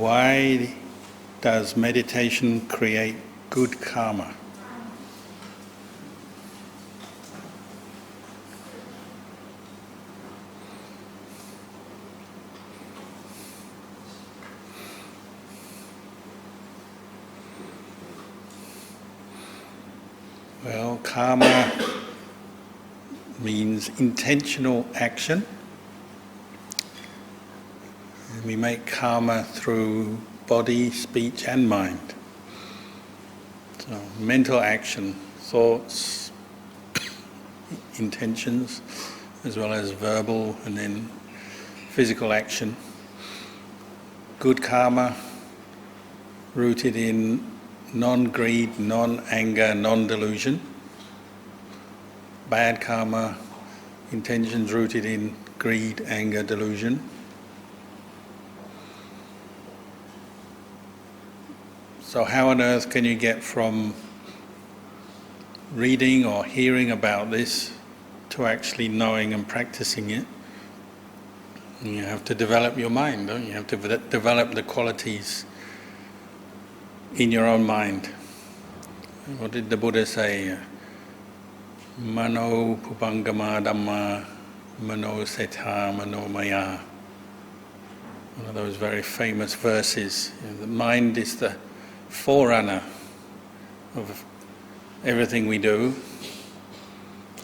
Why does meditation create good karma? Well, karma means intentional action. And we make karma through body, speech and mind. So mental action, thoughts, intentions, as well as verbal and then physical action. Good karma rooted in non-greed, non-anger, non-delusion. Bad karma, intentions rooted in greed, anger, delusion. So how on earth can you get from reading or hearing about this to actually knowing and practicing it? You have to develop your mind, don't you? You have to develop the qualities in your own mind. What did the Buddha say? Mano pupangama dhamma, mano seta mano maya. One of those very famous verses. The mind is the forerunner of everything we do.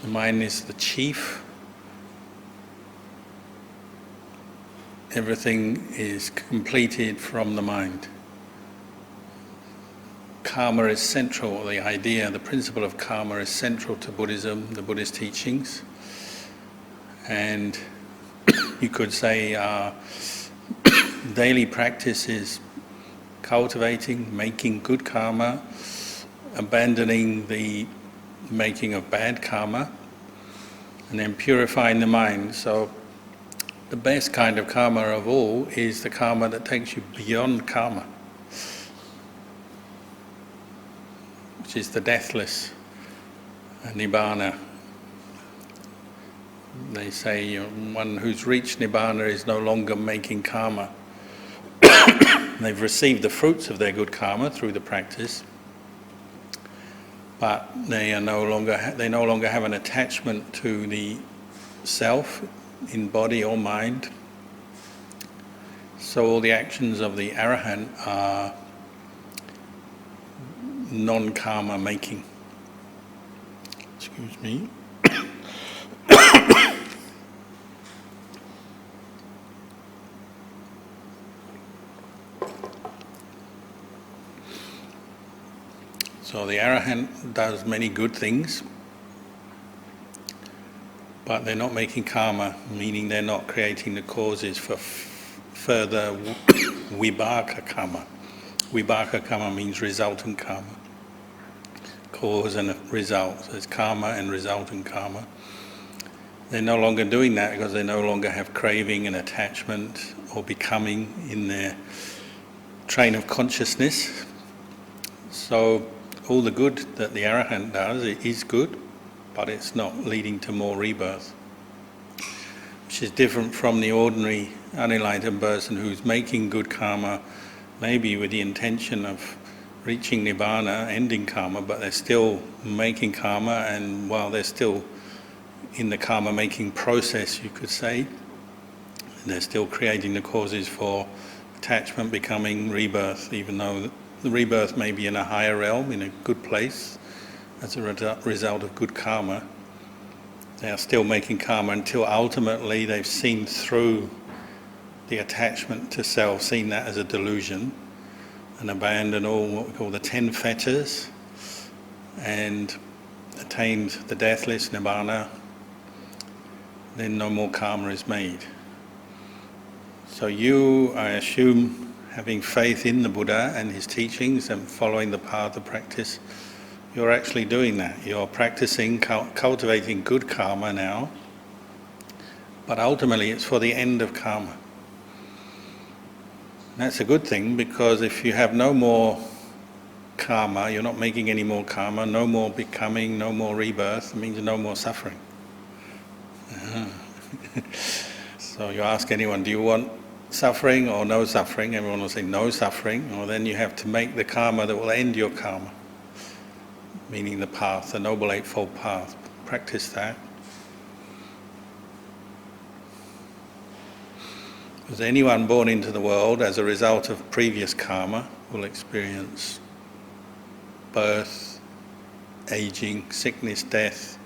The mind is the chief. Everything is completed from the mind. Karma is central, the idea, the principle of karma is central to Buddhism, the Buddhist teachings. And you could say our daily practice is cultivating, making good karma, abandoning the making of bad karma, and then purifying the mind. So the best kind of karma of all is the karma that takes you beyond karma, which is the deathless nibbana. They say one who's reached nibbana is no longer making karma. They've received the fruits of their good karma through the practice, but they no longer have an attachment to the self in body or mind. So all the actions of the arahant are non-karma making. Excuse me. So the arahant does many good things, but they're not making karma, meaning they're not creating the causes for further vibhaka karma. Vibhaka karma means resultant karma. Cause and result. So there's karma and resultant karma. They're no longer doing that because they no longer have craving and attachment or becoming in their train of consciousness. So all the good that the arahant does is good, but it's not leading to more rebirth, which is different from the ordinary unenlightened person who's making good karma, maybe with the intention of reaching nibbana, ending karma, but they're still making karma, and while they're still in the karma making process, you could say, they're still creating the causes for attachment, becoming, rebirth, even though the rebirth may be in a higher realm, in a good place, as a result of good karma. They are still making karma until ultimately they've seen through the attachment to self, seen that as a delusion, and abandoned all what we call the 10 fetters, and attained the deathless nibbana. Then no more karma is made. So you, I assume, having faith in the Buddha and his teachings and following the path of practice, you're actually doing that. You're practicing, cultivating good karma now, but ultimately it's for the end of karma. That's a good thing, because if you have no more karma, you're not making any more karma, no more becoming, no more rebirth, it means no more suffering. So you ask anyone, do you want suffering or no suffering. Everyone will say no suffering, or then you have to make the karma that will end your karma, meaning the path, the Noble Eightfold Path. Practice that. Because anyone born into the world as a result of previous karma will experience birth, aging, sickness, death,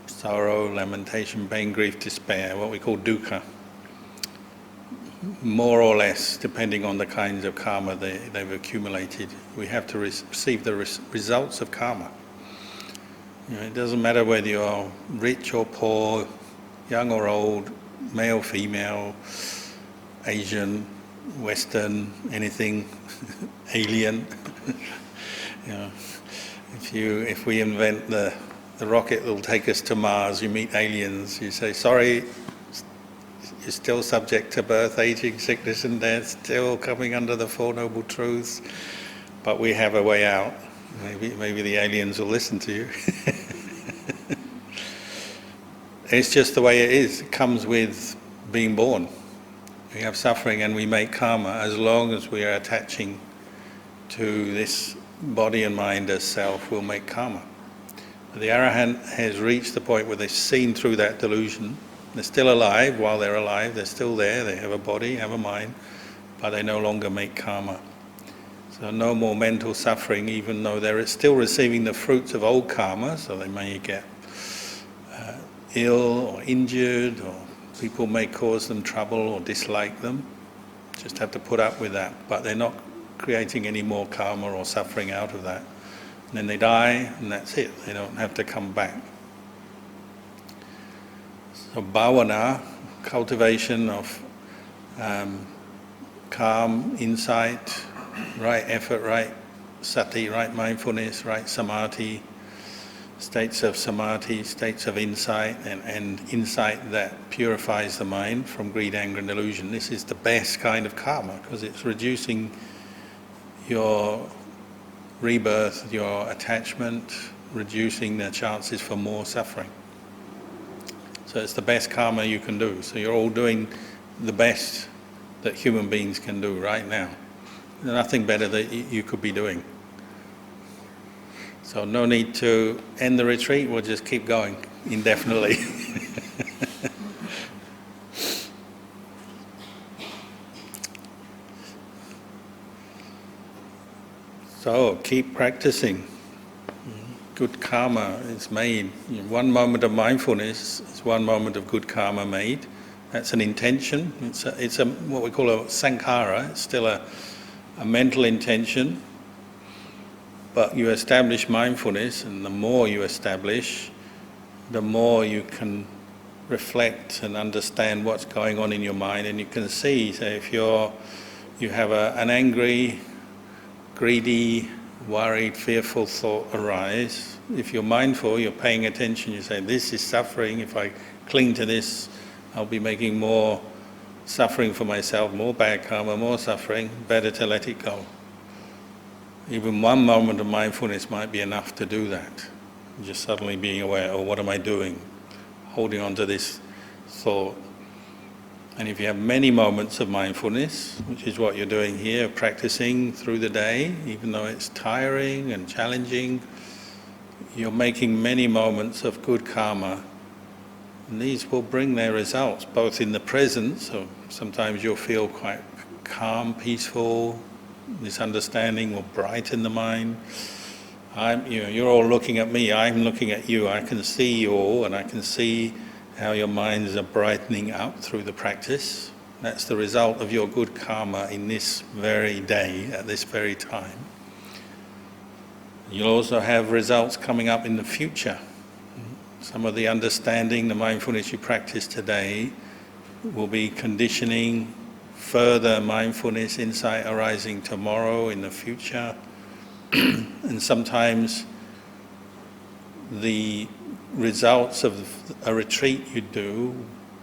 sorrow, lamentation, pain, grief, despair, what we call dukkha. More or less, depending on the kinds of karma they've accumulated. We have to receive the results of karma. It doesn't matter whether you're rich or poor, young or old, male, female, Asian, Western, anything, alien. If we invent the rocket that will take us to Mars, you meet aliens, you say, sorry, you're still subject to birth, aging, sickness and death, still coming under the Four Noble Truths, but we have a way out. Maybe the aliens will listen to you. It's just the way it is. It comes with being born. We have suffering and we make karma as long as we are attaching to this body and mind as self, we'll make karma. But the Arahant has reached the point where they've seen through that delusion. They're still alive. While they're alive, they're still there. They have a body, have a mind, but they no longer make karma. So no more mental suffering, even though they're still receiving the fruits of old karma, so they may get ill or injured, or people may cause them trouble or dislike them. Just have to put up with that. But they're not creating any more karma or suffering out of that. And then they die, and that's it. They don't have to come back. So bhavana, cultivation of calm, insight, right effort, right sati, right mindfulness, right samadhi, states of samadhi, states of insight, and insight that purifies the mind from greed, anger and delusion. This is the best kind of karma, because it's reducing your rebirth, your attachment, reducing the chances for more suffering. So it's the best karma you can do. So you're all doing the best that human beings can do right now. There's nothing better that you could be doing. So no need to end the retreat, we'll just keep going indefinitely. So keep practicing. Good karma is made. One moment of mindfulness is one moment of good karma made. That's an intention. It's a what we call a sankhara. It's still a mental intention. But you establish mindfulness, and the more you establish, the more you can reflect and understand what's going on in your mind, and you can see. So if you have an angry, greedy, worried, fearful thought arise, if you're mindful, you're paying attention, you say, this is suffering, if I cling to this, I'll be making more suffering for myself, more bad karma, more suffering, better to let it go. Even one moment of mindfulness might be enough to do that. Just suddenly being aware, oh, what am I doing? Holding on to this thought. And if you have many moments of mindfulness, which is what you're doing here, practicing through the day, even though it's tiring and challenging, you're making many moments of good karma. And these will bring their results, both in the present, so sometimes you'll feel quite calm, peaceful, this understanding will brighten the mind. You're all looking at me, I'm looking at you, I can see you all, and I can see how your minds are brightening up through the practice. That's the result of your good karma in this very day, at this very time. You'll also have results coming up in the future. Some of the understanding, the mindfulness you practice today will be conditioning further mindfulness, insight arising tomorrow, in the future. And sometimes the results of a retreat you do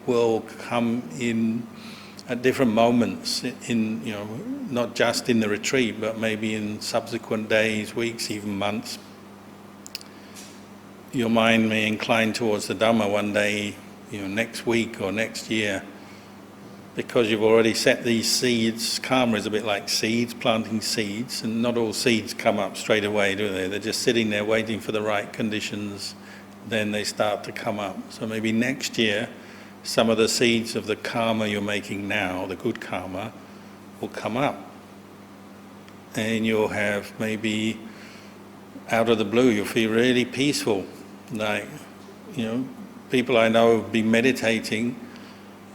will come in at different moments, not just in the retreat, but maybe in subsequent days, weeks, even months. Your mind may incline towards the Dhamma one day, next week or next year, because you've already set these seeds. Karma is a bit like seeds, planting seeds, and not all seeds come up straight away, do they? They're just sitting there waiting for the right conditions, then they start to come up. So maybe next year, some of the seeds of the karma you're making now, the good karma, will come up. And you'll have maybe, out of the blue, you'll feel really peaceful. Like, people I know have been meditating,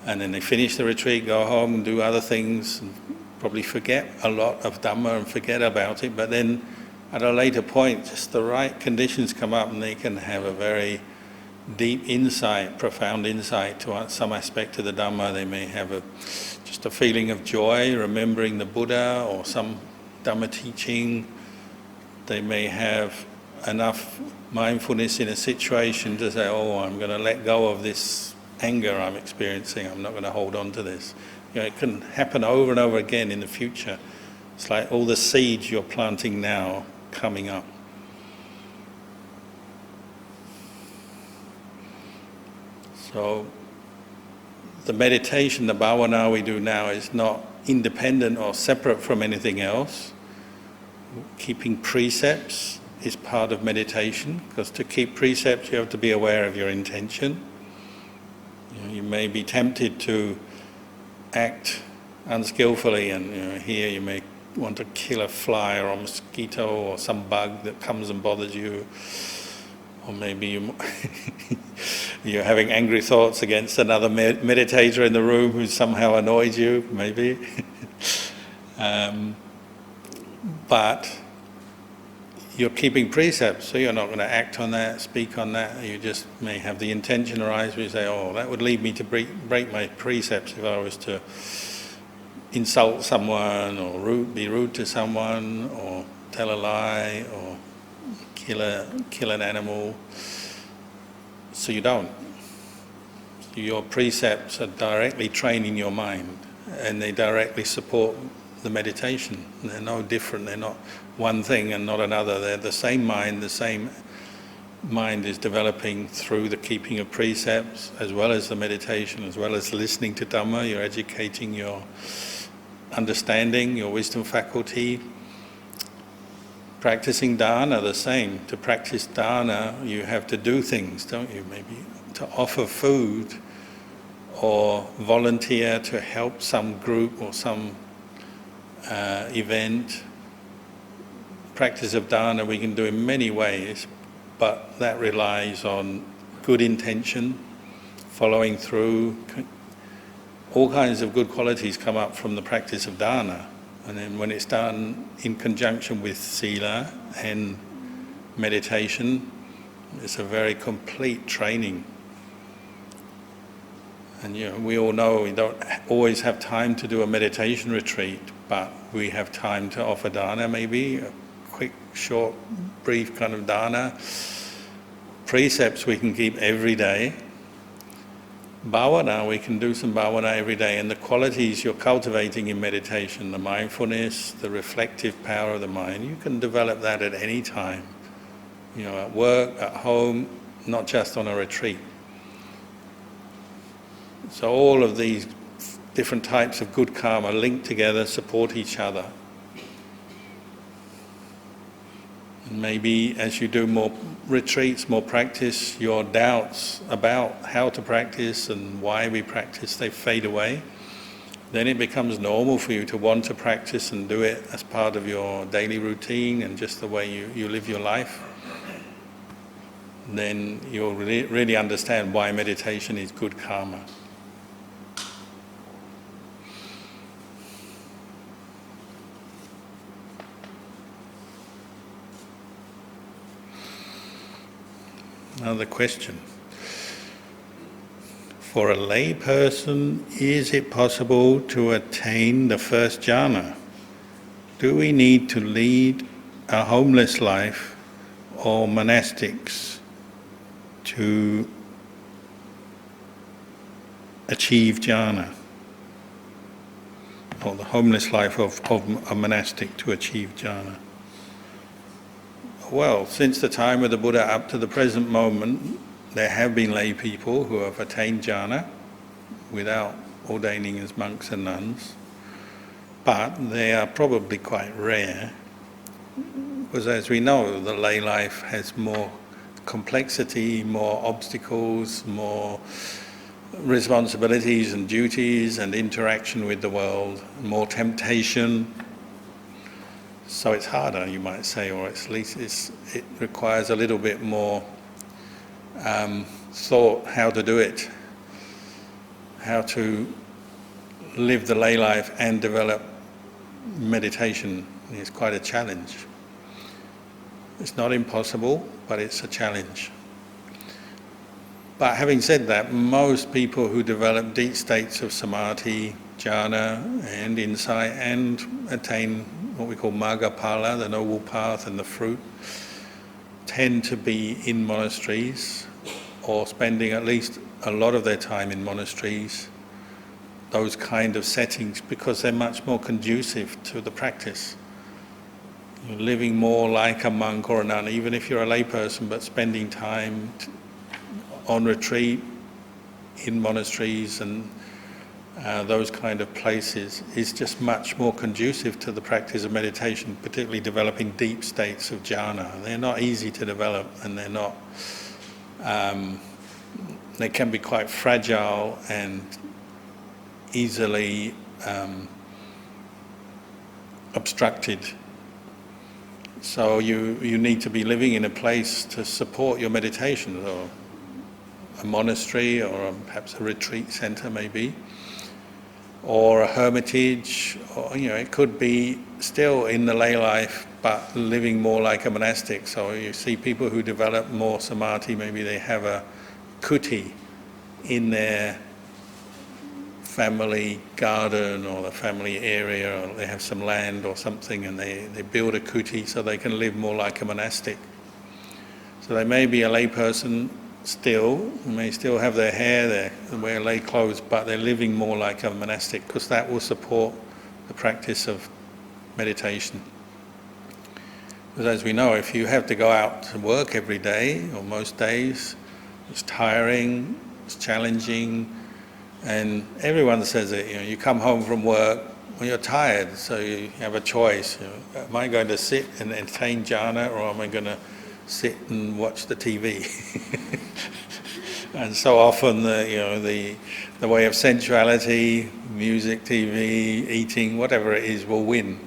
and then they finish the retreat, go home and do other things, and probably forget a lot of Dhamma and forget about it, but then at a later point, just the right conditions come up and they can have a very deep insight, profound insight to some aspect of the Dhamma. They may have just a feeling of joy, remembering the Buddha or some Dhamma teaching. They may have enough mindfulness in a situation to say, oh, I'm going to let go of this anger I'm experiencing, I'm not going to hold on to this. It can happen over and over again in the future. It's like all the seeds you're planting now coming up. So the meditation, the bhavana we do now is not independent or separate from anything else. Keeping precepts is part of meditation, because to keep precepts you have to be aware of your intention. You may be tempted to act unskillfully, and here you may want to kill a fly or a mosquito or some bug that comes and bothers you, or maybe you're having angry thoughts against another meditator in the room who somehow annoyed you, maybe. But you're keeping precepts, so you're not going to act on that, speak on that. You just may have the intention arise where you say, oh, that would lead me to break my precepts if I was to insult someone or be rude to someone or tell a lie or kill an animal. So you don't. Your precepts are directly training your mind, and they directly support the meditation. They're no different. They're not one thing and not another. They're the same mind. The same mind is developing through the keeping of precepts, as well as the meditation, as well as listening to Dhamma. You're educating your understanding, your wisdom faculty. Practicing dana, the same. To practice dana, you have to do things, don't you? Maybe to offer food or volunteer to help some group or some event. Practice of dana we can do in many ways, but that relies on good intention, following through. All kinds of good qualities come up from the practice of dana, and then when it's done in conjunction with sila and meditation, it's a very complete training. And we all know we don't always have time to do a meditation retreat, but we have time to offer dana, maybe a quick, short, brief kind of dana. Precepts we can keep every day. Bhavana, we can do some bhavana every day, and the qualities you're cultivating in meditation, the mindfulness, the reflective power of the mind, you can develop that at any time. At work, at home, not just on a retreat. So all of these different types of good karma link together, support each other. And maybe as you do more retreats, more practice, your doubts about how to practice and why we practice, they fade away. Then it becomes normal for you to want to practice and do it as part of your daily routine and just the way you live your life. Then you'll really understand why meditation is good karma. Another question. For a lay person, is it possible to attain the first jhana? Do we need to lead a homeless life or monastics to achieve jhana? Or the homeless life of a monastic to achieve jhana? Well, since the time of the Buddha up to the present moment, there have been lay people who have attained jhana without ordaining as monks and nuns, but they are probably quite rare, because as we know, the lay life has more complexity, more obstacles, more responsibilities and duties and interaction with the world, more temptation. So it's harder, you might say, or at least it requires a little bit more thought how to do it, how to live the lay life and develop meditation. Is quite a challenge. It's not impossible, but it's a challenge. But having said that, most people who develop deep states of samadhi, jhana and insight and attain what we call magga phala, the noble path and the fruit, tend to be in monasteries or spending at least a lot of their time in monasteries, those kind of settings, because they're much more conducive to the practice. You're living more like a monk or a nun, even if you're a layperson, but spending time on retreat in monasteries and those kind of places is just much more conducive to the practice of meditation, particularly developing deep states of jhana. They're not easy to develop, and they're not. They can be quite fragile and easily obstructed. So you need to be living in a place to support your meditation, or a monastery, or perhaps a retreat center maybe, or a hermitage, or it could be still in the lay life but living more like a monastic. So you see people who develop more samadhi, maybe they have a kuti in their family garden or the family area, or they have some land or something, and they build a kuti so they can live more like a monastic. So they may be a lay person still, may still have their hair, they wear lay clothes, but they're living more like a monastic, because that will support the practice of meditation. Because as we know, if you have to go out to work every day or most days, it's tiring, it's challenging, and everyone says it. You come home from work when you're tired, so you have a choice. Am I going to sit and entertain jhana, or am I going to sit and watch the TV? And so often, the way of sensuality, music, TV, eating, whatever it is, will win.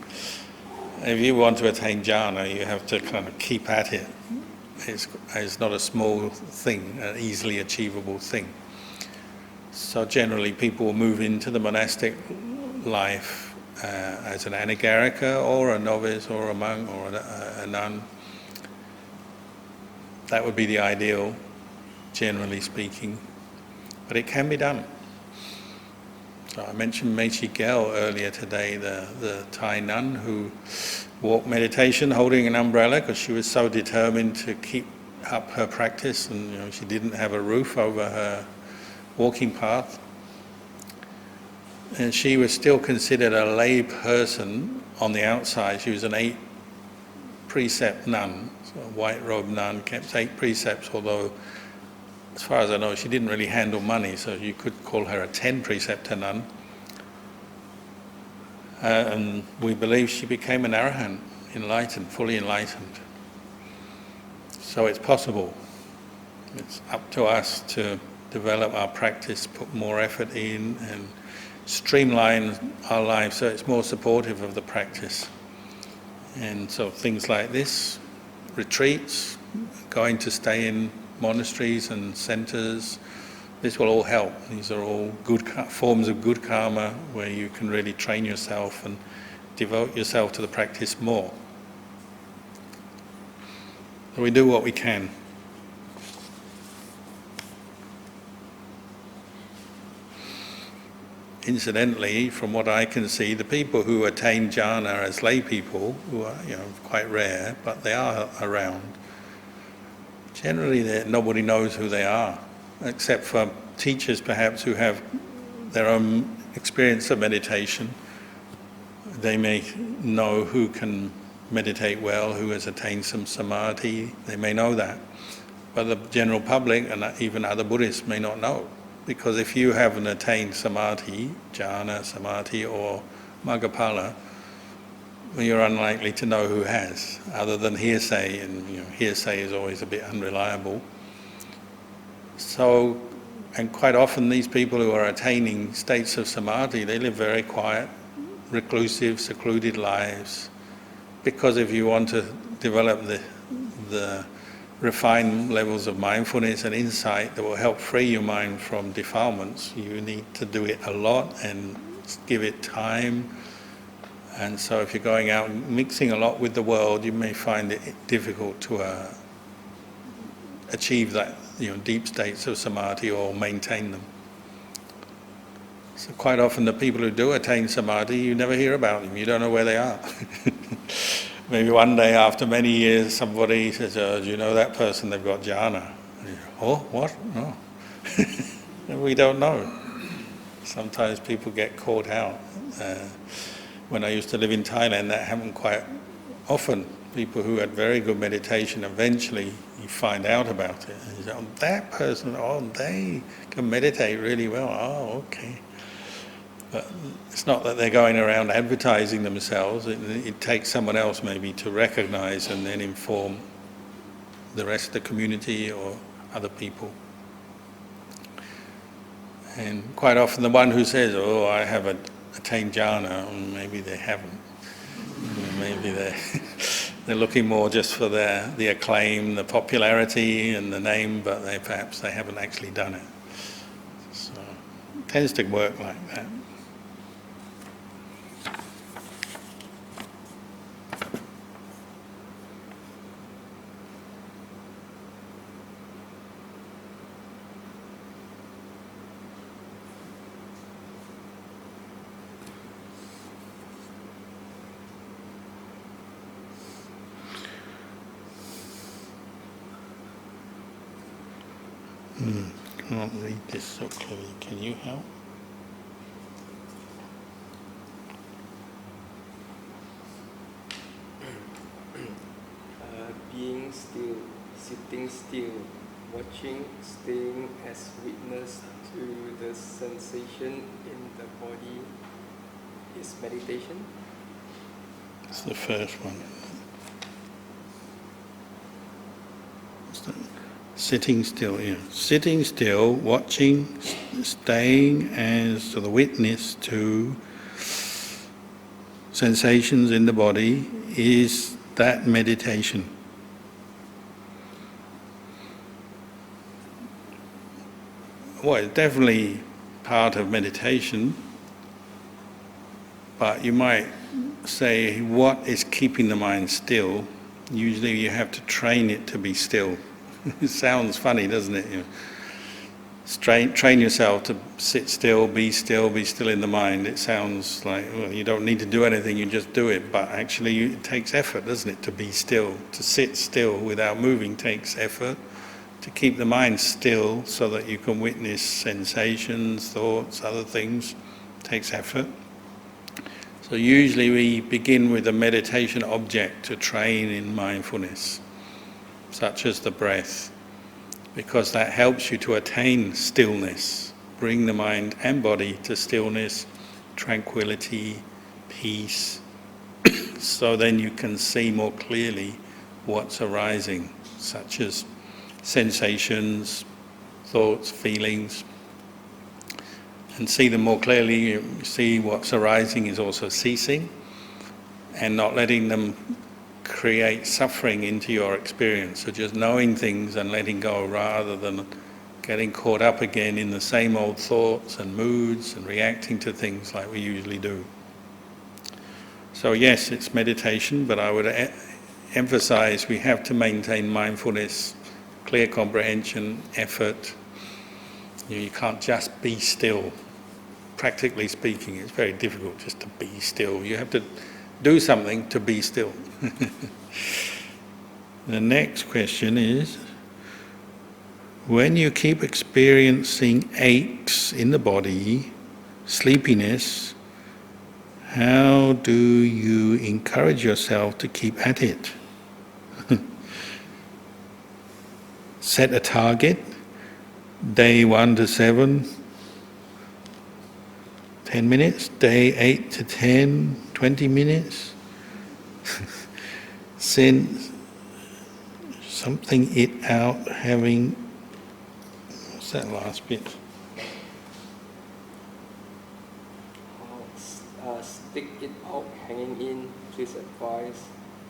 If you want to attain jhana, you have to kind of keep at it. It's not a small thing, an easily achievable thing. So generally people will move into the monastic life as an anagarika or a novice or a monk or a nun. That would be the ideal, generally speaking. But it can be done. So I mentioned Mechi Gel earlier today, the Thai nun who walked meditation holding an umbrella because she was so determined to keep up her practice, and she didn't have a roof over her walking path. And she was still considered a lay person on the outside. She was an 8-precept nun, so a white-robed nun, kept 8 precepts, although as far as I know she didn't really handle money, so you could call her a 10-preceptor nun. And we believe she became an arahant, enlightened, fully enlightened. So it's possible. It's up to us to develop our practice, put more effort in, and streamline our lives so it's more supportive of the practice. And so things like this, retreats, going to stay in monasteries and centers, this will all help. These are all good forms of good karma where you can really train yourself and devote yourself to the practice more. So we do what we can. Incidentally, from what I can see, the people who attain jhana as lay people, who are quite rare, but they are around, generally nobody knows who they are, except for teachers perhaps who have their own experience of meditation. They may know who can meditate well, who has attained some samadhi, they may know that. But the general public and even other Buddhists may not know. Because if you haven't attained samadhi, jhana, samadhi or maggaphala, well, you're unlikely to know who has, other than hearsay, and hearsay is always a bit unreliable. So, and quite often these people who are attaining states of samadhi, they live very quiet, reclusive, secluded lives, because if you want to develop the refined levels of mindfulness and insight that will help free your mind from defilements, you need to do it a lot and give it time. And so if you're going out and mixing a lot with the world, you may find it difficult to achieve that, deep states of samadhi or maintain them. So quite often the people who do attain samadhi, you never hear about them, you don't know where they are. Maybe one day after many years somebody says, do you know that person, they've got jhana? And you go, oh, what? No. And we don't know. Sometimes people get caught out. When I used to live in Thailand, that happened quite often. People who had very good meditation, eventually you find out about it. And you say, oh, that person, they can meditate really well. Oh, okay. But it's not that they're going around advertising themselves. It takes someone else maybe to recognize and then inform the rest of the community or other people. And quite often the one who says, oh, I have attained jhana, maybe they haven't. Maybe they're looking more just for the acclaim, the popularity and the name, but perhaps they haven't actually done it. So it tends to work like that. Can't read this so clearly. Can you help? Being still, sitting still, watching, staying as witness to the sensation in the body is meditation? It's the first one. Sitting still, Sitting still, watching, staying as the witness to sensations in the body, is that meditation. Well, it's definitely part of meditation, but you might say, what is keeping the mind still? Usually you have to train it to be still. It sounds funny, doesn't it? Train yourself to sit still, be still in the mind. It sounds like, well, you don't need to do anything, you just do it. But actually it takes effort, doesn't it, to be still. To sit still without moving takes effort. To keep the mind still so that you can witness sensations, thoughts, other things, takes effort. So usually we begin with a meditation object to train in mindfulness, such as the breath, because that helps you to attain stillness, bring the mind and body to stillness, tranquility, peace, so then you can see more clearly what's arising, such as sensations, thoughts, feelings, and see them more clearly. You see what's arising is also ceasing, and not letting them create suffering into your experience. So just knowing things and letting go, rather than getting caught up again in the same old thoughts and moods and reacting to things like we usually do. So yes, it's meditation, but I would emphasize we have to maintain mindfulness, clear comprehension, effort. You can't just be still. Practically speaking, it's very difficult just to be still. You have to do something to be still. The next question is, when you keep experiencing aches in the body, sleepiness, how do you encourage yourself to keep at it? Set a target, day 1 to 7, 10 minutes, day 8 to 10, 20 minutes. Send something it out, having, what's that last bit? Stick it out, hanging in, please advise.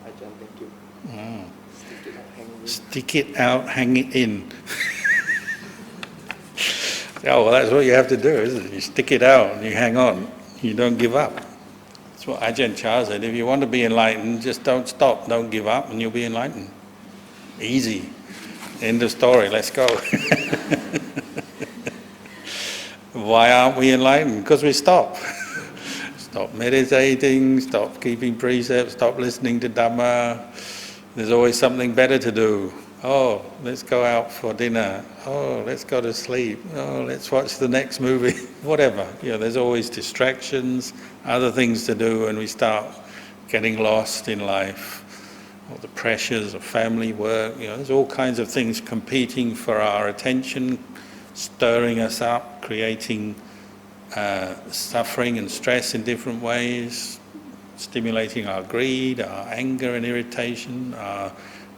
Ajahn, thank you. Oh. Stick it out, hanging in. Stick it out, hang it in. Oh, well, that's what you have to do, isn't it? You stick it out and you hang on. You don't give up. That's what Ajahn Chah said. If you want to be enlightened, just don't stop, don't give up, and you'll be enlightened. Easy. End of story, let's go. Why aren't we enlightened? Because we stop. Stop meditating, stop keeping precepts, stop listening to Dhamma. There's always something better to do. Oh, let's go out for dinner. Oh, let's go to sleep. Oh, let's watch the next movie. Whatever. There's always distractions, other things to do, and we start getting lost in life. All the pressures of family, work. There's all kinds of things competing for our attention, stirring us up, creating suffering and stress in different ways, stimulating our greed, our anger and irritation, our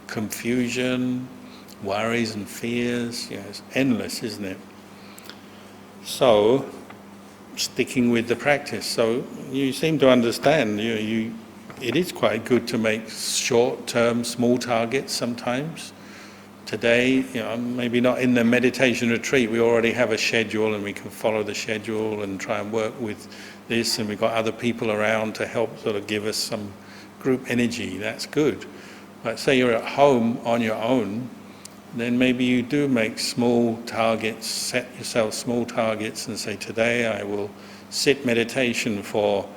confusion, worries and fears. It's endless, isn't it? So, sticking with the practice. So you seem to understand, it is quite good to make short-term, small targets sometimes. Today, maybe not in the meditation retreat, we already have a schedule and we can follow the schedule and try and work with this, and we've got other people around to help sort of give us some group energy. That's good. But say you're at home on your own, then maybe you do make small targets, set yourself small targets and say, today I will sit meditation for,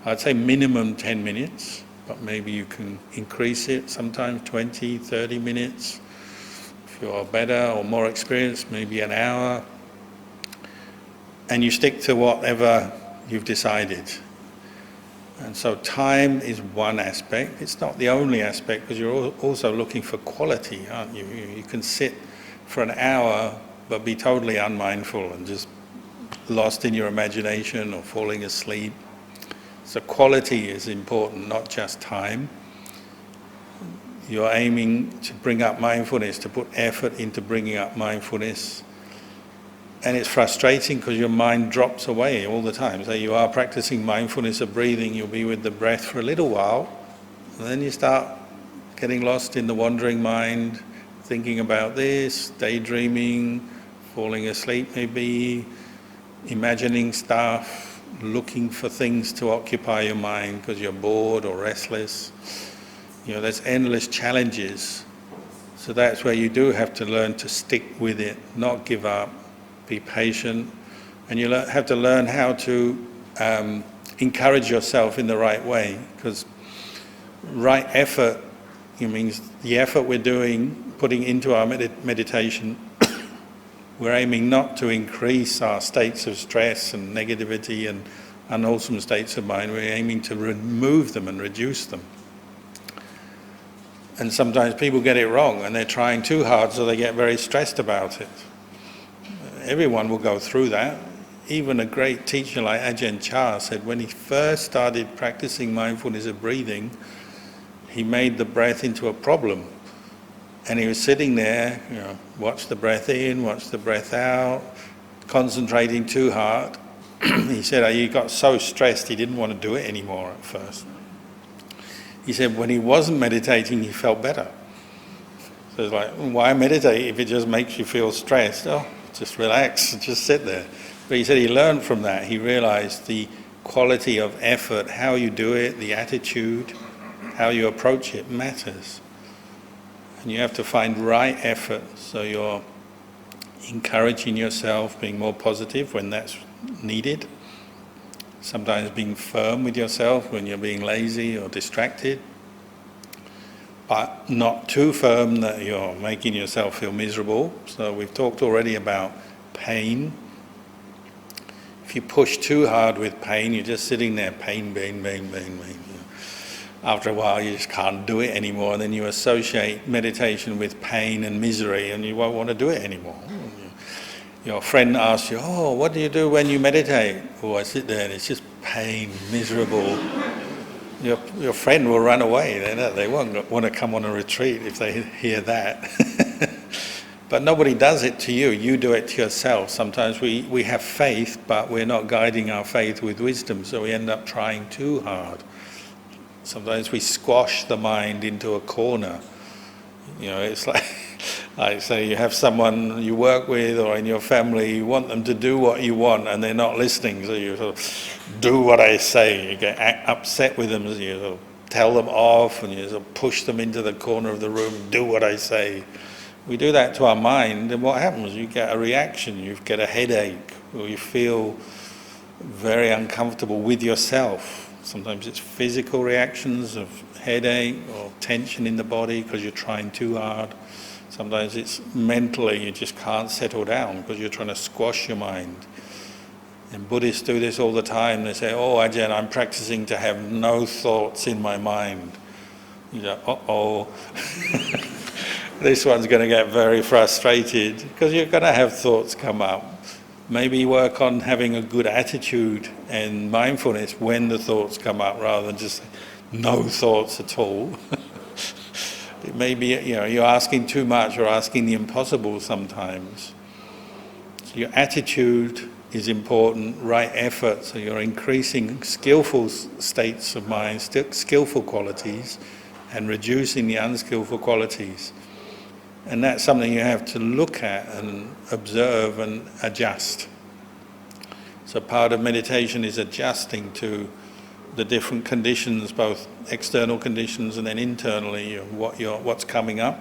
I'd say minimum 10 minutes, but maybe you can increase it, sometimes 20, 30 minutes. If you're better or more experienced, maybe an hour. And you stick to whatever you've decided. And so time is one aspect. It's not the only aspect, because you're also looking for quality, aren't you? You can sit for an hour but be totally unmindful and just lost in your imagination or falling asleep. So quality is important, not just time. You're aiming to bring up mindfulness, to put effort into bringing up mindfulness. And it's frustrating because your mind drops away all the time. So you are practicing mindfulness of breathing, you'll be with the breath for a little while, and then you start getting lost in the wandering mind, thinking about this, daydreaming, falling asleep maybe, imagining stuff, looking for things to occupy your mind because you're bored or restless. There's endless challenges. So that's where you do have to learn to stick with it, not give up. Be patient, and you have to learn how to encourage yourself in the right way, because right effort means the effort we're putting into our meditation, we're aiming not to increase our states of stress and negativity and unwholesome states of mind, we're aiming to remove them and reduce them. And sometimes people get it wrong and they're trying too hard, so they get very stressed about it. Everyone will go through that. Even a great teacher like Ajahn Chah said when he first started practicing mindfulness of breathing, he made the breath into a problem. And he was sitting there, watch the breath in, watch the breath out, concentrating too hard. He said he got so stressed he didn't want to do it anymore at first. He said when he wasn't meditating, he felt better. So it's like, why meditate if it just makes you feel stressed? Oh, just relax, just sit there. But he said he learned from that. He realized the quality of effort, how you do it, the attitude, how you approach it matters. And you have to find right effort, so you're encouraging yourself, being more positive when that's needed. Sometimes being firm with yourself when you're being lazy or distracted, but not too firm that you're making yourself feel miserable. So we've talked already about pain. If you push too hard with pain, you're just sitting there, pain. After a while you just can't do it anymore, and then you associate meditation with pain and misery and you won't want to do it anymore. your friend asks you, oh, what do you do when you meditate? Oh, I sit there and it's just pain, miserable. Your friend will run away. They won't want to come on a retreat if they hear that. But nobody does it to you. You do it to yourself. Sometimes we have faith, but we're not guiding our faith with wisdom, so we end up trying too hard. Sometimes we squash the mind into a corner. It's like say you have someone you work with or in your family, you want them to do what you want and they're not listening, so you sort of do what I say. You get upset with them, so you sort of tell them off and you sort of push them into the corner of the room, do what I say. We do that to our mind, and what happens? You get a reaction, you get a headache, or you feel very uncomfortable with yourself. Sometimes it's physical reactions of headache or tension in the body because you're trying too hard. Sometimes it's mentally, you just can't settle down because you're trying to squash your mind. And Buddhists do this all the time. They say, oh, Ajahn, I'm practicing to have no thoughts in my mind. You go, uh-oh. This one's going to get very frustrated because you're going to have thoughts come up. Maybe work on having a good attitude and mindfulness when the thoughts come up rather than just no thoughts at all. It may be, you're asking too much or asking the impossible sometimes. So your attitude is important, right effort, so you're increasing skillful states of mind, skillful qualities, and reducing the unskillful qualities. And that's something you have to look at and observe and adjust. So part of meditation is adjusting to the different conditions, both external conditions and then internally, what's coming up.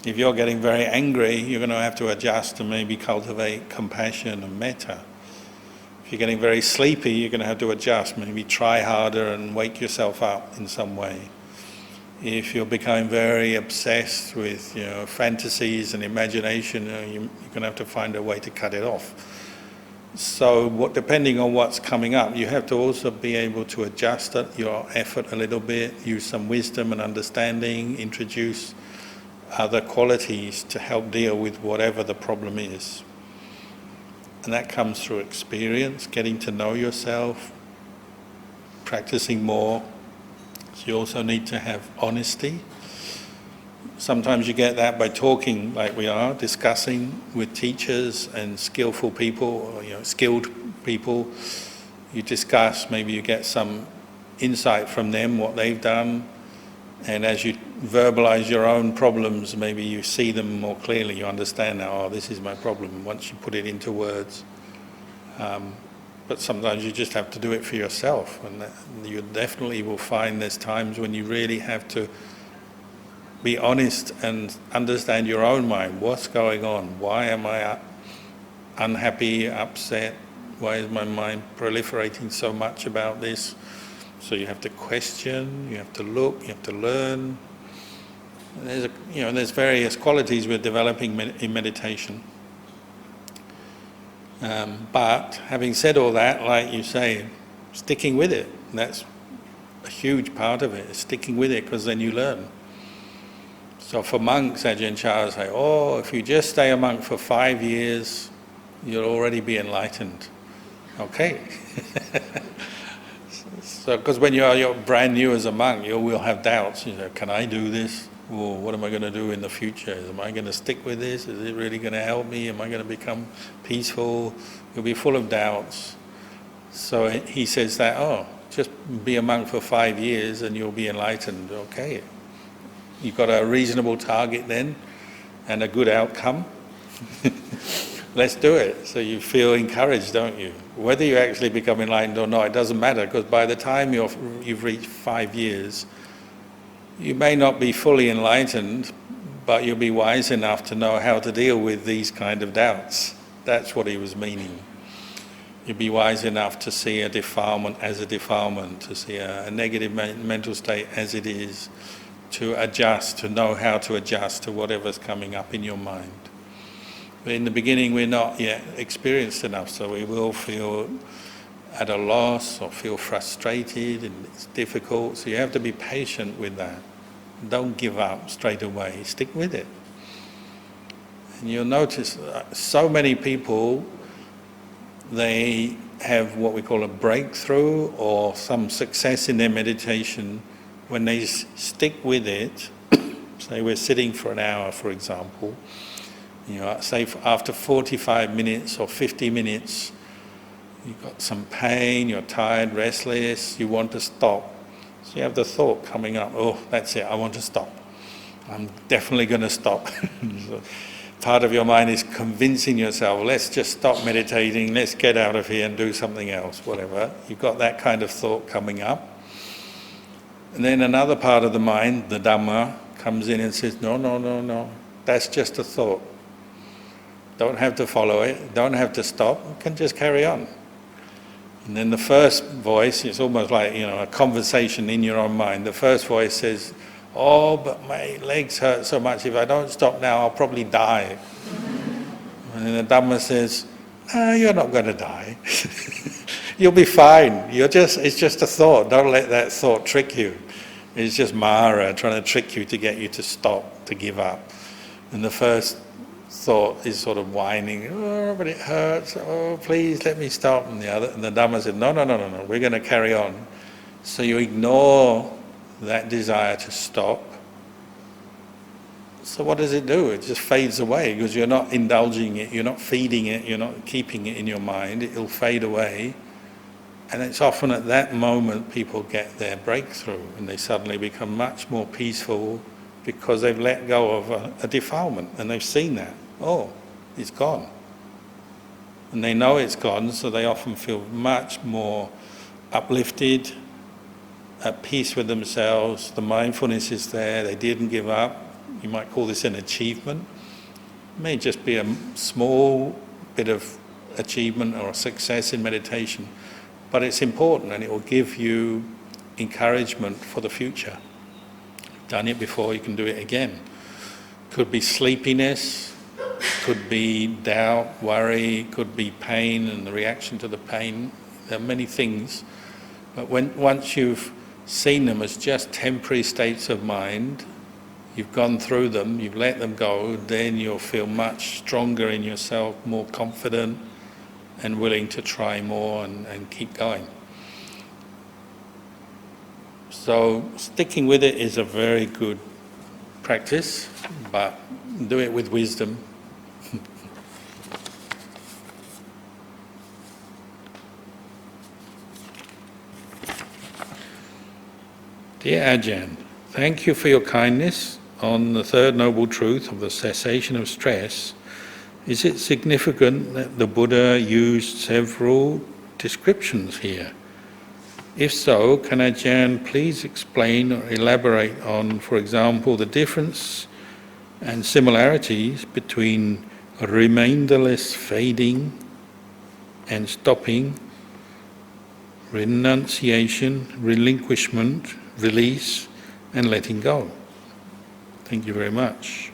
If you're getting very angry, you're going to have to adjust and maybe cultivate compassion and metta. If you're getting very sleepy, you're going to have to adjust, maybe try harder and wake yourself up in some way. If you're becoming very obsessed with fantasies and imagination, you're going to have to find a way to cut it off. So depending on what's coming up, you have to also be able to adjust your effort a little bit, use some wisdom and understanding, introduce other qualities to help deal with whatever the problem is. And that comes through experience, getting to know yourself, practicing more. So you also need to have honesty. Sometimes you get that by talking like we are, discussing with teachers and skillful people, or, skilled people. You discuss, maybe you get some insight from them, what they've done, and as you verbalize your own problems, maybe you see them more clearly, you understand now, oh, this is my problem, once you put it into words. But sometimes you just have to do it for yourself, and you definitely will find there's times when you really have to be honest and understand your own mind. What's going on? Why am I unhappy, upset? Why is my mind proliferating so much about this? So you have to question, you have to look, you have to learn. And there's various qualities we're developing in meditation. But having said all that, like you say, sticking with it, that's a huge part of it, sticking with it, because then you learn. So for monks, Ajahn Chah say, oh, if you just stay a monk for 5 years, you'll already be enlightened. Okay. So, because when you're brand new as a monk, you will have doubts. Can I do this? Or what am I going to do in the future? Am I going to stick with this? Is it really going to help me? Am I going to become peaceful? You'll be full of doubts. So he says that, just be a monk for 5 years and you'll be enlightened. Okay. You've got a reasonable target then and a good outcome. Let's do it. So you feel encouraged, don't you? Whether you actually become enlightened or not, it doesn't matter, because by the time you've reached 5 years, you may not be fully enlightened, but you'll be wise enough to know how to deal with these kind of doubts. That's what he was meaning. You'll be wise enough to see a defilement as a defilement, to see a negative mental state as it is, to adjust, to know how to adjust to whatever's coming up in your mind. But in the beginning we're not yet experienced enough, so we will feel at a loss or feel frustrated and it's difficult, so you have to be patient with that. Don't give up straight away, stick with it. And you'll notice so many people, they have what we call a breakthrough or some success in their meditation when they stick with it. Say we're sitting for an hour, for example, say after 45 minutes or 50 minutes, you've got some pain, you're tired, restless, you want to stop. So you have the thought coming up, oh, that's it, I want to stop. I'm definitely going to stop. So part of your mind is convincing yourself, let's just stop meditating, let's get out of here and do something else, whatever. You've got that kind of thought coming up. And then another part of the mind, the Dhamma, comes in and says, no, that's just a thought. Don't have to follow it, don't have to stop, you can just carry on. And then the first voice, it's almost like a conversation in your own mind. The first voice says, oh, but my legs hurt so much, if I don't stop now I'll probably die. And then the Dhamma says, you're not going to die. You'll be fine. It's just a thought, don't let that thought trick you. It's just Mara trying to trick you to get you to stop, to give up. And the first thought is sort of whining, oh, but it hurts, oh, please let me stop. And the Dhamma said, no, we're going to carry on. So you ignore that desire to stop. So what does it do? It just fades away because you're not indulging it, you're not feeding it, you're not keeping it in your mind. It'll fade away. And it's often at that moment people get their breakthrough and they suddenly become much more peaceful because they've let go of a defilement and they've seen that. Oh, it's gone. And they know it's gone, so they often feel much more uplifted, at peace with themselves. The mindfulness is there, they didn't give up. You might call this an achievement. It may just be a small bit of achievement or success in meditation, but it's important and it will give you encouragement for the future. You've done it before, you can do it again. Could be sleepiness, could be doubt, worry, could be pain and the reaction to the pain. There are many things, but once you've seen them as just temporary states of mind, you've gone through them, you've let them go, then you'll feel much stronger in yourself, more confident and willing to try more and keep going. So sticking with it is a very good practice, but do it with wisdom. Dear Ajahn, thank you for your kindness on the third noble truth of the cessation of stress. Is it significant that the Buddha used several descriptions here? If so, can Ajahn please explain or elaborate on, for example, the difference and similarities between remainderless fading and stopping, renunciation, relinquishment, release and letting go? Thank you very much.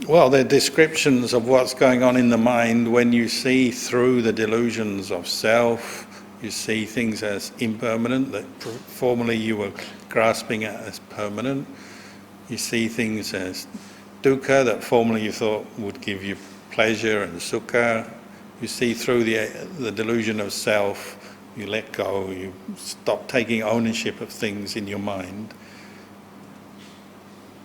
Well, they're descriptions of what's going on in the mind when you see through the delusions of self. You see things as impermanent that formerly you were grasping at as permanent. You see things as dukkha that formerly you thought would give you pleasure and sukha. You see through the delusion of self, you let go, you stop taking ownership of things in your mind.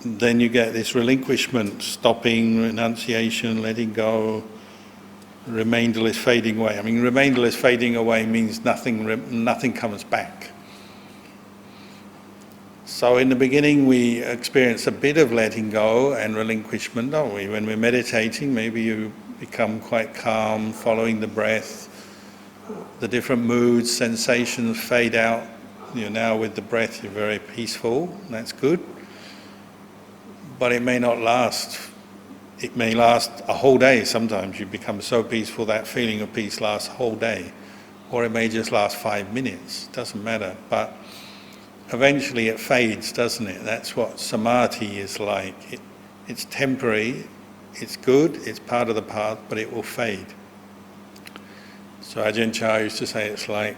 Then you get this relinquishment, stopping, renunciation, letting go, remainderless fading away. I mean, remainderless fading away means nothing comes back. So in the beginning we experience a bit of letting go and relinquishment, don't we? When we're meditating, maybe you become quite calm, following the breath. The different moods, sensations fade out. You're now with the breath, you're very peaceful, that's good. But it may not last. It may last a whole day sometimes. You become so peaceful that feeling of peace lasts a whole day. Or it may just last 5 minutes, doesn't matter. But eventually it fades, doesn't it? That's what samadhi is like. It's temporary, it's good, it's part of the path, but it will fade. So Ajahn Chah used to say it's like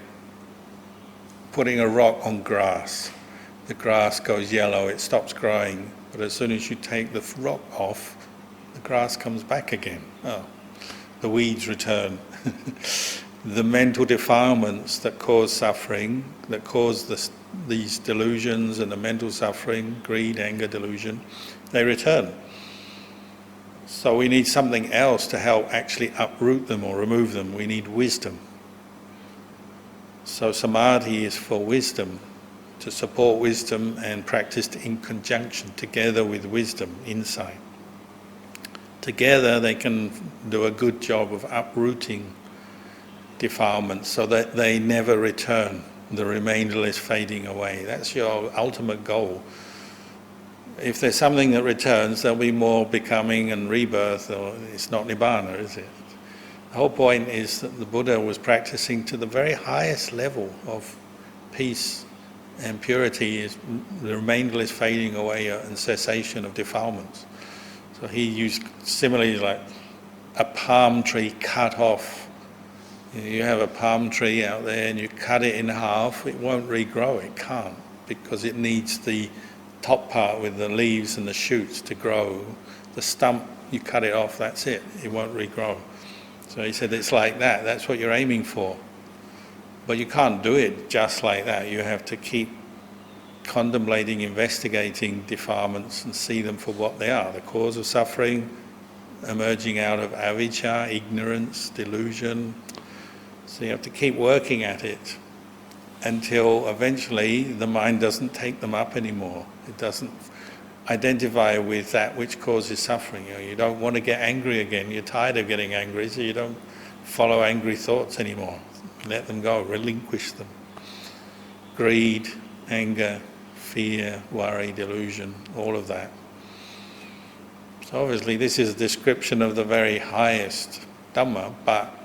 putting a rock on grass. the grass goes yellow, it stops growing. But as soon as you take the rock off, the grass comes back again. Oh, the weeds return. The mental defilements that cause suffering, that cause these delusions and the mental suffering, greed, anger, delusion, they return. So we need something else to help actually uproot them or remove them. We need wisdom. So samadhi is for wisdom, to support wisdom and practiced in conjunction, together with wisdom, insight. Together they can do a good job of uprooting defilements so that they never return. The remainder is fading away. That's your ultimate goal. If there's something that returns, there'll be more becoming and rebirth, or it's not nibbana, is it? The whole point is that the Buddha was practicing to the very highest level of peace and purity. Is the remainder is fading away and cessation of defilements. So he used similes like a palm tree cut off. You have a palm tree out there and you cut it in half, it won't regrow, it can't, because it needs the top part with the leaves and the shoots to grow. The stump, you cut it off, that's it, it won't regrow. So he said it's like that, that's what you're aiming for. But you can't do it just like that, you have to keep contemplating, investigating defilements and see them for what they are, the cause of suffering, emerging out of avijja, ignorance, delusion. So you have to keep working at it until eventually the mind doesn't take them up anymore. It doesn't identify with that which causes suffering. You don't want to get angry again. You're tired of getting angry, so you don't follow angry thoughts anymore. Let them go, relinquish them. Greed, anger, fear, worry, delusion, all of that. So obviously this is a description of the very highest Dhamma, but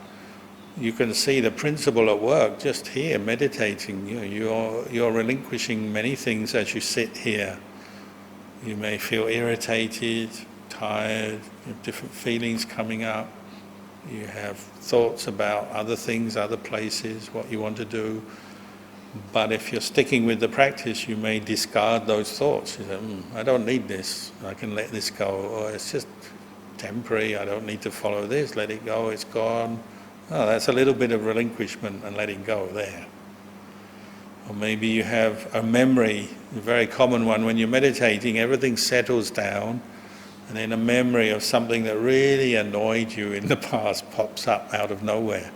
you can see the principle at work just here, meditating. You're relinquishing many things as you sit here. You may feel irritated, tired, you have different feelings coming up. You have thoughts about other things, other places, what you want to do. But if you're sticking with the practice, you may discard those thoughts. You say, I don't need this, I can let this go. Or it's just temporary, I don't need to follow this, let it go, it's gone. Oh, that's a little bit of relinquishment and letting go there. Or maybe you have a memory, a very common one, when you're meditating, everything settles down, and then a memory of something that really annoyed you in the past pops up out of nowhere.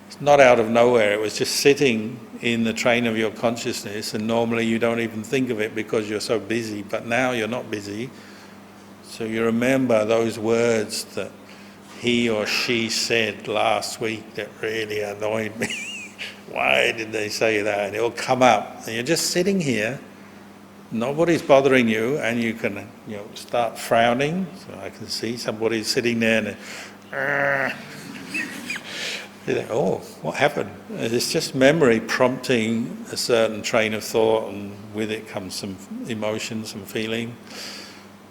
It's not out of nowhere, it was just sitting in the train of your consciousness, and normally you don't even think of it because you're so busy, but now you're not busy, so you remember those words that he or she said last week that really annoyed me. Why did they say that? And it'll come up, and you're just sitting here, nobody's bothering you, and you can start frowning. So I can see somebody sitting there and you think, oh, what happened? It's just memory prompting a certain train of thought, and with it comes some emotion, some feeling.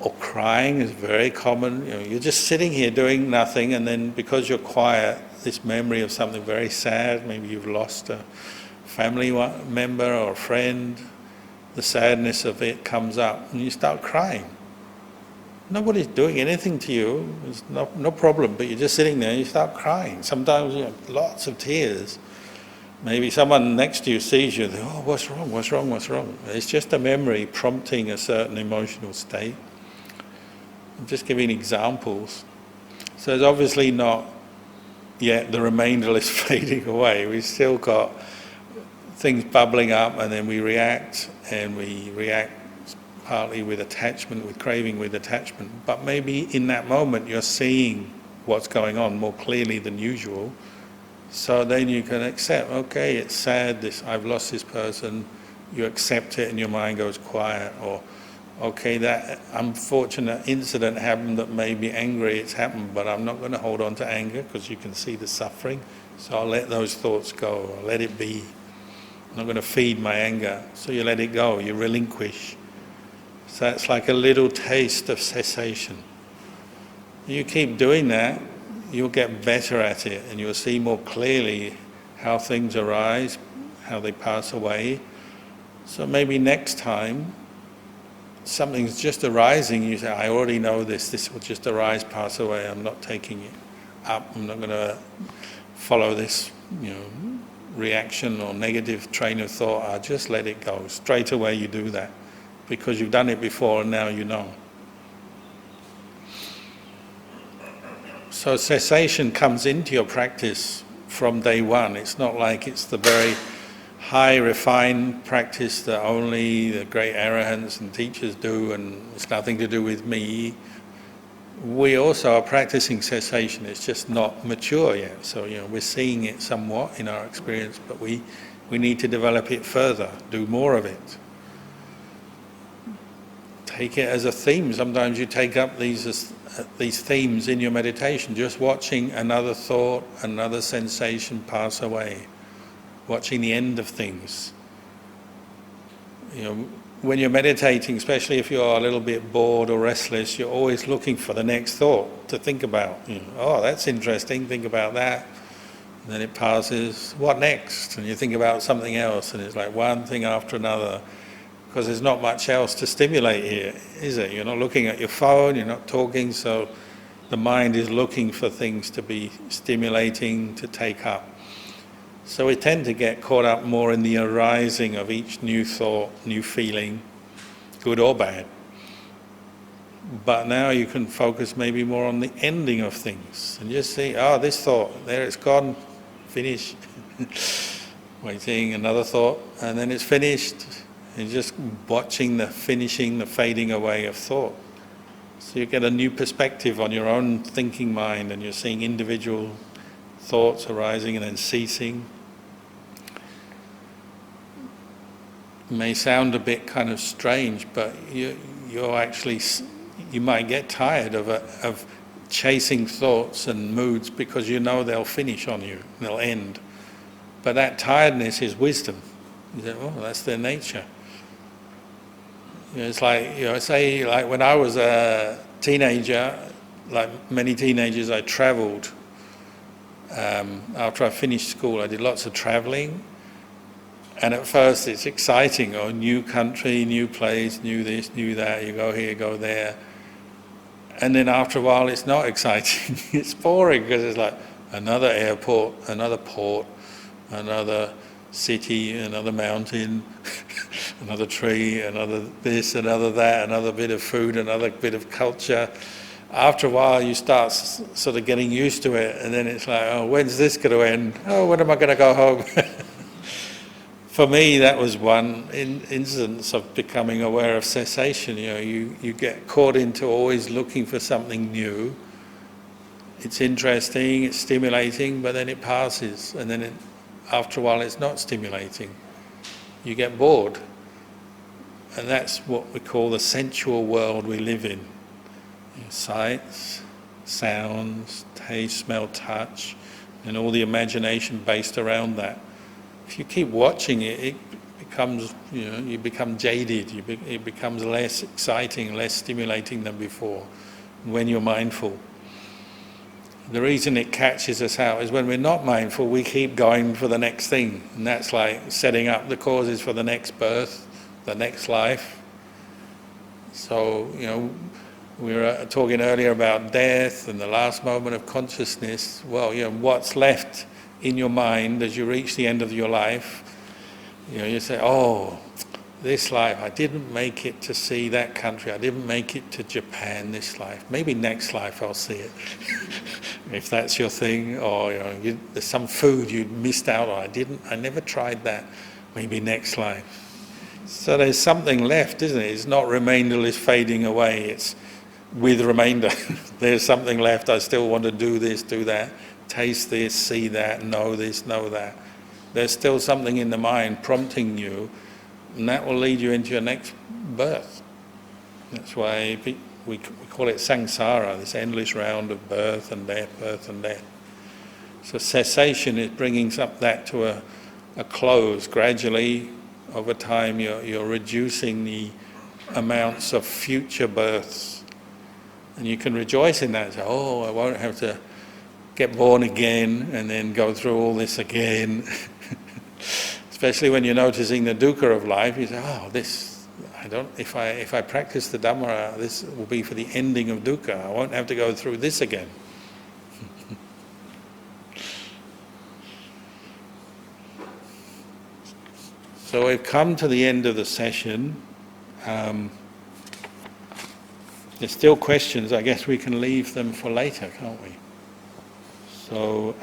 Or crying is very common. You're just sitting here doing nothing, and then because you're quiet, this memory of something very sad, maybe you've lost a family member or a friend, the sadness of it comes up, and you start crying. Nobody's doing anything to you, there's no problem, but you're just sitting there and you start crying. Sometimes you have lots of tears. Maybe someone next to you sees you, they oh, what's wrong, what's wrong, what's wrong? It's just a memory prompting a certain emotional state. I'm just giving examples. So it's obviously not yet the remainder is fading away. We've still got things bubbling up, and then we react, and we react partly with attachment, with craving, with attachment. But maybe in that moment you're seeing what's going on more clearly than usual. So then you can accept, okay, it's sad, I've lost this person. You accept it and your mind goes quiet. Or okay, that unfortunate incident happened that made me angry, it's happened, but I'm not going to hold on to anger because you can see the suffering, so I'll let those thoughts go, I'll let it be. I'm not going to feed my anger, so you let it go, you relinquish. So that's like a little taste of cessation. You keep doing that, you'll get better at it, and you'll see more clearly how things arise, how they pass away. So maybe next time something's just arising, you say, I already know this will just arise, pass away, I'm not taking it up, I'm not going to follow this, reaction or negative train of thought, I'll just let it go. Straight away you do that, because you've done it before and now you know. So cessation comes into your practice from day one. It's not like it's the very high refined practice that only the great arahants and teachers do and it's nothing to do with me. We also are practicing cessation, it's just not mature yet. So we're seeing it somewhat in our experience, but we need to develop it further, do more of it. Take it as a theme. Sometimes you take up these themes in your meditation, just watching another thought, another sensation pass away, watching the end of things. When you're meditating, especially if you're a little bit bored or restless, you're always looking for the next thought to think about. Oh, that's interesting, think about that. And then it passes, what next? And you think about something else, and it's like one thing after another, because there's not much else to stimulate here, is it? You're not looking at your phone, you're not talking, so the mind is looking for things to be stimulating, to take up. So we tend to get caught up more in the arising of each new thought, new feeling, good or bad. But now you can focus maybe more on the ending of things and just see, this thought, there it's gone, finished. Waiting, another thought, and then it's finished. And just watching the finishing, the fading away of thought. So you get a new perspective on your own thinking mind, and you're seeing individual thoughts arising and then ceasing. It may sound a bit kind of strange, but you might get tired of chasing thoughts and moods, because you know they'll finish on you, they'll end. But that tiredness is wisdom. You say, that's their nature. It's like, say, like when I was a teenager, like many teenagers, I travelled. After I finished school, I did lots of travelling. And at first it's exciting, new country, new place, new this, new that, you go here, go there. And then after a while it's not exciting, it's boring, because it's like another airport, another port, another city, another mountain, another tree, another this, another that, another bit of food, another bit of culture. After a while you start sort of getting used to it, and then it's like, when's this going to end? When am I going to go home? For me, that was one instance of becoming aware of cessation. You get caught into always looking for something new. It's interesting, it's stimulating, but then it passes, and then after a while it's not stimulating. You get bored. And that's what we call the sensual world we live in. Sights, sounds, taste, smell, touch, and all the imagination based around that. If you keep watching it, it becomes, you become jaded, it becomes less exciting, less stimulating than before, when you're mindful. The reason it catches us out is when we're not mindful, we keep going for the next thing. And that's like setting up the causes for the next birth, the next life. So, we were talking earlier about death and the last moment of consciousness. Well, what's left in your mind as you reach the end of your life, you say, this life, I didn't make it to see that country, I didn't make it to Japan this life, maybe next life I'll see it. If that's your thing, or there's some food you missed out on, I never tried that, maybe next life. So there's something left, isn't it? It's not remainderless fading away, it's with remainder. There's something left, I still want to do this, do that, taste this, see that, know this, know that. There's still something in the mind prompting you, and that will lead you into your next birth. That's why we call it samsara, this endless round of birth and death, birth and death. So cessation is bringing that to a close. Gradually, over time, you're reducing the amounts of future births. And you can rejoice in that. Say, I won't have to get born again and then go through all this again. It's Especially when you're noticing the dukkha of life, you say, "Oh, this I don't. If I practice the Dhamma, this will be for the ending of dukkha. I won't have to go through this again." So we've come to the end of the session. There's still questions. I guess we can leave them for later, can't we? So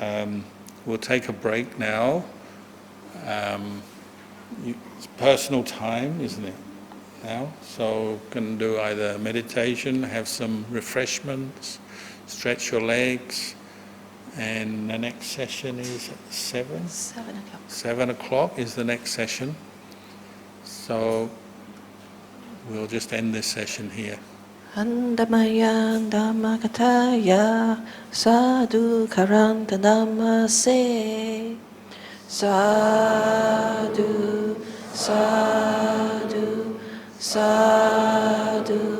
we'll take a break now. It's personal time, isn't it? Now, so can do either meditation, have some refreshments, stretch your legs, and the next session is at 7? 7 o'clock. 7 o'clock is the next session. So we'll just end this session here. Andamayan Dhammakataya Sadhu Karanta Namaste. Sadhu, sadhu, sadhu.